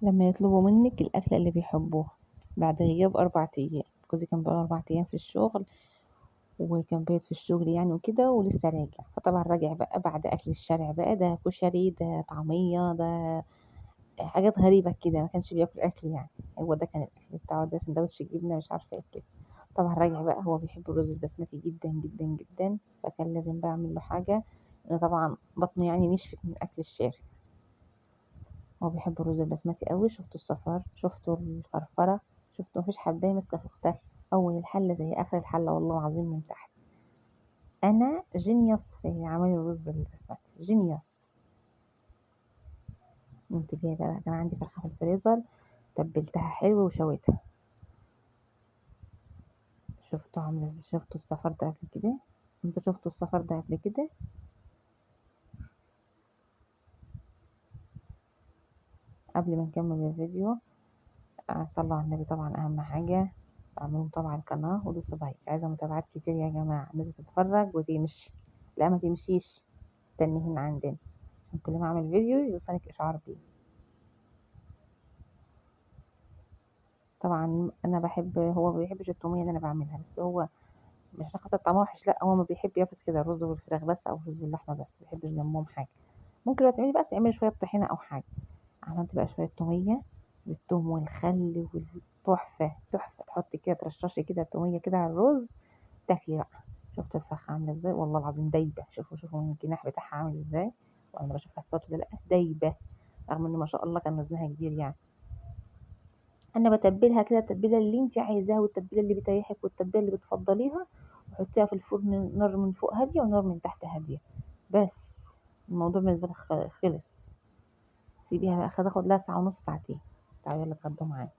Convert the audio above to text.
لما يطلبوا منك الأكلة اللي بيحبوها بعد غياب 4 أيام. جوزي كان بقاله 4 أيام في الشغل، وكان بايت في الشغل يعني وكده، ولسه راجع. فطبعا راجع بقى بعد أكل الشارع بقى، ده كشري، ده طعمية، ده حاجات غريبة كده، ما كانش بياكل أكل يعني. هو ده كان الأكل بتاعه، ده سندوتش جبنة مش عارفة ايه كده. طبعا راجع بقى، هو بيحب الرز البسمتي جدا جدا جدا، فكان لازم بقى أعمل له حاجة، لأن طبعا بطنه يعني نشفت من أكل الشارع. هو بيحب الرز البسمتي قوي. شفتوا الصفار، شفتوا الفرفرة، شفتوا مفيش حباية ماسكة في اختها، أول الحلة زي آخر الحلة والله العظيم من تحت. أنا جينيوس في عمل الرز البسمتي، جينيوس. قمت جايبة بقى، كان عندي فرخة في الفريزر، تبلتها حلو وشويتها. شفتوا عاملة ازاي؟ شفتوا الصفار ده قبل كده؟ انتوا شفتوا الصفار ده قبل كده؟ قبل ما نكمل الفيديو، صلوا على النبي طبعا، أهم حاجة. اعملوا طبعا القناة ودوسوا لايك، عايزة متابعات كتير يا جماعة. الناس بتتفرج وتمشي، لا ما تمشيش، استني هنا عندنا عشان كل ما اعمل فيديو يوصلك اشعار بيه. طبعا انا بحب، هو ما بيحبش التوميه اللي انا بعملها، بس هو مش عشان خاطر طعمها وحش، لا هو ما بيحب ياكل كده الرز والفراخ بس، او الرز واللحمه بس، ما بيحبش جنبهم حاجه. ممكن لو تعملي بقى تعملي شويه طحينه او حاجه. عملت بقى شويه توميه بالثوم والخل والتحفه تحفه، تحطي كده ترششي كده توميه كده على الرز، تاكلي بقى. شفت الفرخه عامله ازاي؟ والله العظيم دايبه. شوفوا شوفوا من الجناح بتاعها عامل ازاي، وانا بشوفها استوت ولا لا. دايبه، رغم ان ما شاء الله كان وزنها كبير يعني. انا بتبلها كده التتبيله اللي انت عايزاها، والتتبيله اللي بتريحك، والتتبيله اللي بتفضليها، وحطيها في الفرن، نار من فوق هاديه ونار من تحت هاديه. بس الموضوع بالنسبه لك خلص. سيبيها بقى، تاخد لها ساعه ونص، ساعتين. تعالوا يلا اتغدوا معانا.